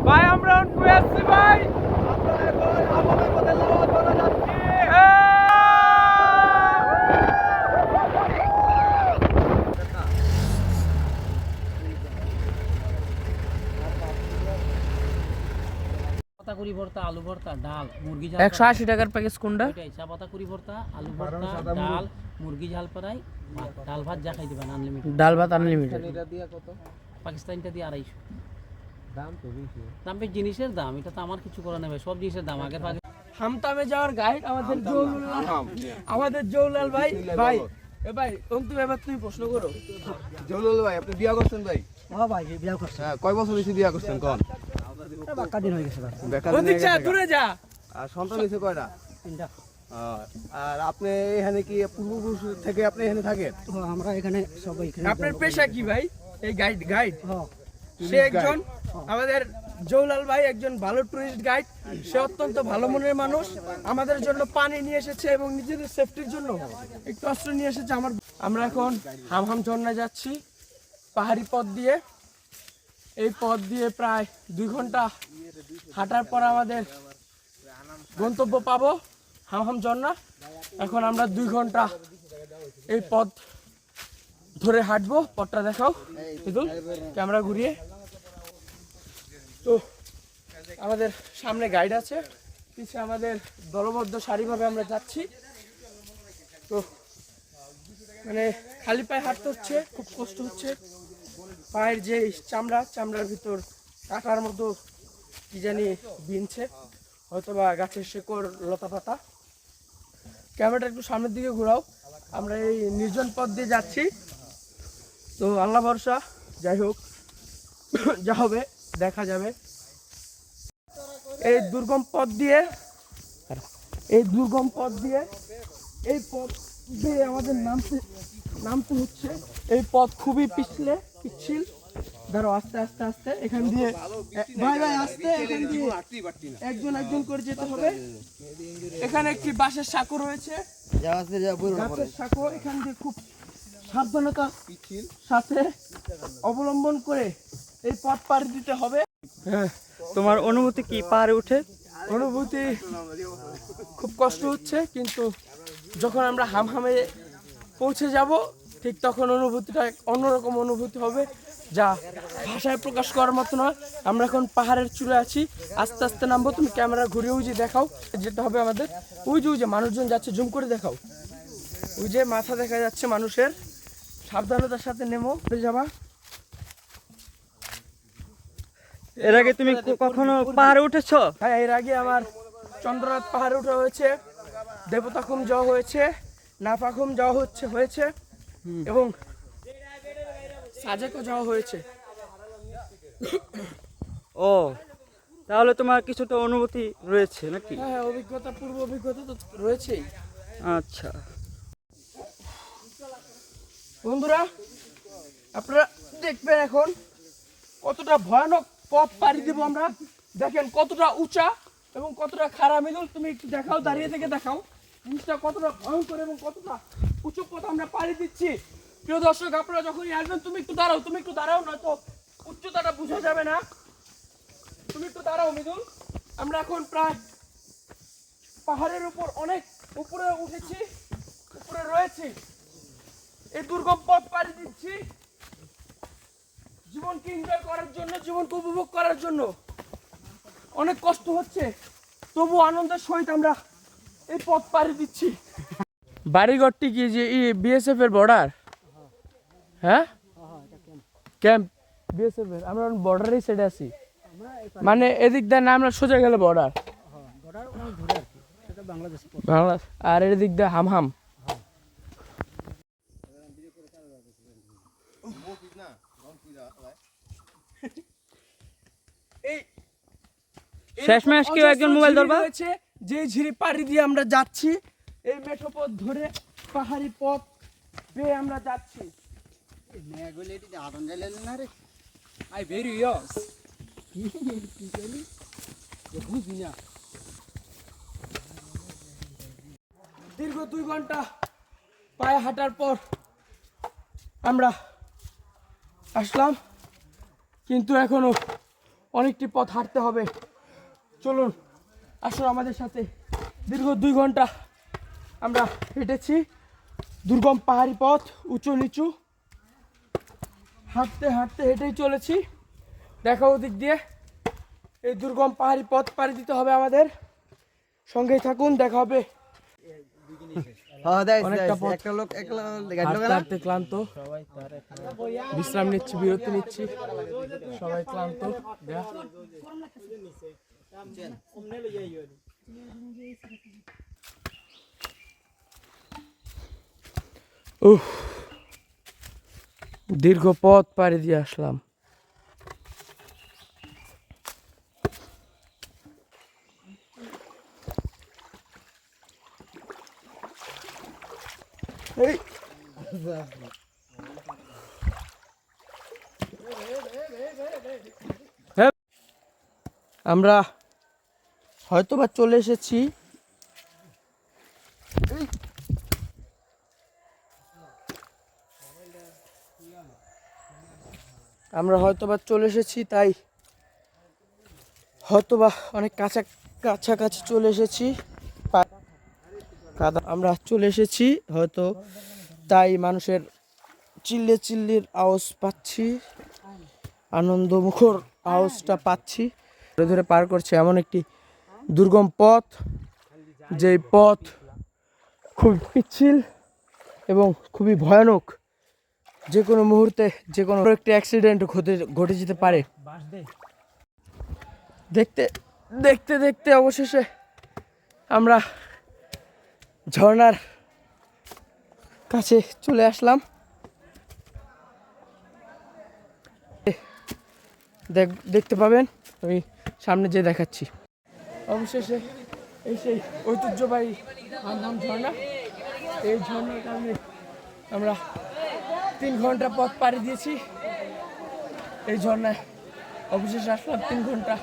ভাই আমরা কই আসছি ভাই? পাতাকুড়ি ভর্তা, আলু ভর্তা, ডাল, মুরগি ঝাল 180 টাকার প্যাকেজ কোনটা? ওইটাই চা পাতাকুড়ি ভর্তা, আলু ভর্তা, ডাল, মুরগি ঝাল ফ্রাই, ডাল ভাত যা খাই দিবেন আনলিমিটেড। ডাল ভাত আনলিমিটেড। এটা দিয়া কত? পাকিস্তানিটা দিয়ে 250। দাম তো বেশি। দাম বেশ জিনিসের দাম, এটা তো আমার কিছু করা নেই ভাই, সব জিনিসের দাম আগের ভাগে। হামতামে যাওয়ার গাইড আমাদের জৌলাল ভাই। ভাই এ ভাই তুমি এবার তুমি প্রশ্ন করো। জৌলুল ভাই আপনি বিয়া করছেন ভাই? হ্যাঁ ভাই বিয়া করছে। হ্যাঁ, কয় বছর হয়েছে বিয়া করছেন কোন? বাক্কা দিন হয়ে গেছে ভাই। বেকার ওদিক যা, দূরে যা। আর সন্তান হয়েছে কয়টা? 3টা। আর আপনি এখানে কি পূর্বপুরুষ থেকে আপনি এখানে থাকেন? তো আমরা এখানে সবাই এখানে। আপনার পেশা কি ভাই? এই গাইড। হ্যাঁ সে একজন আমাদের জৌলাল ভাই একজন ভালো টুরিস্ট গাইড। সে অত্যন্ত ভালো মনের মানুষ। আমাদের জন্য পানি নিয়ে এসেছে এবং নিজেদের সেফটির জন্য একটু অস্ত্র নিয়ে এসেছে। আমরা এখন হামহাম ঝর্ণায় যাচ্ছি পাহাড়ি পথ দিয়ে। এই পথ দিয়ে প্রায় 2 ঘন্টা হাঁটার পর আমাদের গন্তব্য পাবো হামহাম ঝর্ণা। এখন আমরা 2 ঘন্টা এই পথ ধরে হাঁটবো। পথটা দেখাও ইদুল, ক্যামেরা ঘুরিয়ে। তো আমাদের সামনে গাইড আছে, পিছে আমাদের দলবদ্ধ সারিভাবে আমরা যাচ্ছি। তো মানে খালি পায়ে হাঁটতে হচ্ছে, খুব কষ্ট হচ্ছে। পায়ের যে চামড়ার ভিতর কাটার মতো কি জানি বিনছে, হয়তোবা গাছের শেকড় লতা পাতা। ক্যামেরাটা একটু সামনের দিকে ঘোরাও। আমরা এই নির্জন পথ দিয়ে যাচ্ছি। তো আল্লাহ ভরসা, যাই হোক যা হবে দেখা যাবে। এই দুর্গম পথ দিয়ে এই পথ দিয়ে আমাদের নামতে হচ্ছে। এই পথ খুবই পিচ্ছিল। ধরো আস্তে আস্তে এখান দিয়ে ভাই আস্তে, এখান দিয়ে একজন করে যেতে হবে। এখানে একটি বাঁশের সাঁকো রয়েছে, গাছের সাঁকো। এখান দিয়ে খুব সাবধানতা সাথে অবলম্বন করে এই পথ পাড়ি দিতে হবে। তোমার অনুভূতি কি পাহাড়ে উঠে? অনুভূতি খুব কষ্ট হচ্ছে, কিন্তু যখন আমরা হামহামে পৌঁছে যাব ঠিক তখন অনুভূতিটা অন্যরকম অনুভূতি হবে, যা ভাষায় প্রকাশ করার মতো নয়। আমরা এখন পাহাড়ের চূড়ে আছি, আস্তে আস্তে নামবো। তুমি ক্যামেরা ঘুরিয়ে ওই যে দেখাও যেতে হবে আমাদের। ওই যে মানুষজন যাচ্ছে, জুম করে দেখাও। ওই যে মাথা দেখা যাচ্ছে মানুষের। সাবধানতার সাথে নেমো যাবা। এর আগে তুমি কখনো পাহাড়ে উঠেছো? হ্যাঁ, এর আগে আমার চন্দ্রনাথ পাহাড়ে ওঠা হয়েছে, দেবতাখুম যাওয়া হয়েছে, নাফাখুম যাওয়া হয়েছে এবং সাজেকও যাওয়া হয়েছে। ও, তাহলে তোমার কিছুটা অনুভূতি রয়েছে নাকি? হ্যাঁ, পূর্ব অভিজ্ঞতা তো রয়েছেই। আচ্ছা বন্ধুরা, আপনারা দেখবেন এখন কতটা ভয়ানক পথ পাড়ি দেবো আমরা। দেখেন কতটা উঁচা এবং কতটা খারাপ। মিদুল তুমি একটু দেখাও, দাঁড়িয়ে থেকে দেখাও জিনিসটা কতটা ভয়ঙ্কর এবং কতটা উঁচু পথ আমরা পাড়ি দিচ্ছি। প্রিয় দর্শক, আপনারা যখনই আসবেন তুমি একটু দাঁড়াও, নয়তো উচ্চতাটা বোঝা যাবে না। তুমি একটু দাঁড়াও মিদুল। আমরা এখন প্রায় পাহাড়ের উপর অনেক উপরে উঠেছি, উপরে রয়েছি। এই দুর্গম পথ পাড়ি দিচ্ছি জীবনকে এনজয় করার জন্য, জীবনকে উপভোগ করার জন্য। অনেক কষ্ট হচ্ছে, তবু আনন্দের সহিত আমরা এই পথ পাড়ি দিচ্ছি। বাড়িঘরটি কি যে বিএসএফ এর বর্ডার? হ্যাঁ, ক্যাম্প বিএসএফ এর। আমরা বর্ডারের সাইডে আছি, মানে এদিক দিয়ে না আমরা সোজা গেলে বর্ডার। বাংলাদেশ। আর এদিক দিয়ে হামহাম। শেষমেশ কেউ একজন মোবাইল ধরবা? যে ঝিরি পাড়ি দিয়ে আমরা যাচ্ছি, এই মেঠো পথ ধরে পাহাড়ি পথ বেয়ে আমরা যাচ্ছি। দীর্ঘ 2 ঘন্টা পায়ে হাঁটার পর আমরা আসলাম, কিন্তু এখনো অনেকটি পথ হাঁটতে হবে। চলুন আসুন আমাদের সাথে। দীর্ঘ 2 ঘন্টা আমরা হেঁটেছি দুর্গম পাহাড়ি পথ, উঁচু নিচু, হাঁটতে হাঁটতে হেঁটেই চলেছি। দেখা ওদিক দিয়ে এই দুর্গম পাহাড়ি পথ পাড়ি দিতে হবে আমাদের। সঙ্গেই থাকুন, দেখা হবে। অনেকটা পথ হাঁটতে হাঁটতে ক্লান্ত, বিশ্রাম নিচ্ছি, বিরতি নিচ্ছি, সবাই ক্লান্ত। দীর্ঘ পথ পাড়ি দিয়ে আসলাম। আমরা হয়তো বা চলে এসেছি তাই হয়তোবা অনেক কাছাকাছি চলে এসেছি। আমরা চলে এসেছি হয়তো, তাই মানুষের চিল্লির আওয়াজ পাচ্ছি, আনন্দমুখর আওয়াজটা পাচ্ছি। ধরে ধরে পার করছে এমন একটি দুর্গম পথ, যেই পথ খুব পিচ্ছিল এবং খুবই ভয়ানক। যে কোনো মুহূর্তে যে কোনো একটি অ্যাক্সিডেন্ট ঘটে যেতে পারে। দেখতে দেখতে দেখতে অবশেষে আমরা ঝর্ণার কাছে চলে আসলাম। দেখতে পাবেন, আমি সামনে যে দেখাচ্ছি। অবশেষে এই সেই ঐতিহ্যবাহী হামহাম ঝর্ণা। এই ঝর্ণার কারণে আমরা 3 ঘন্টা পথ পাড়ি দিয়েছি। এই ঝর্ণায় অবশেষে আসলাম 3 ঘন্টা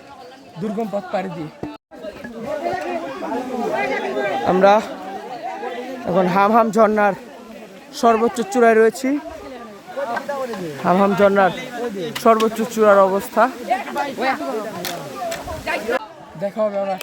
দুর্গম পথ পাড়ি দিয়ে। আমরা এখন হামহাম ঝর্ণার সর্বোচ্চ চূড়ায় রয়েছি। হামহাম ঝর্ণার সর্বোচ্চ চূড়ার অবস্থা। দেখা হবে আবার।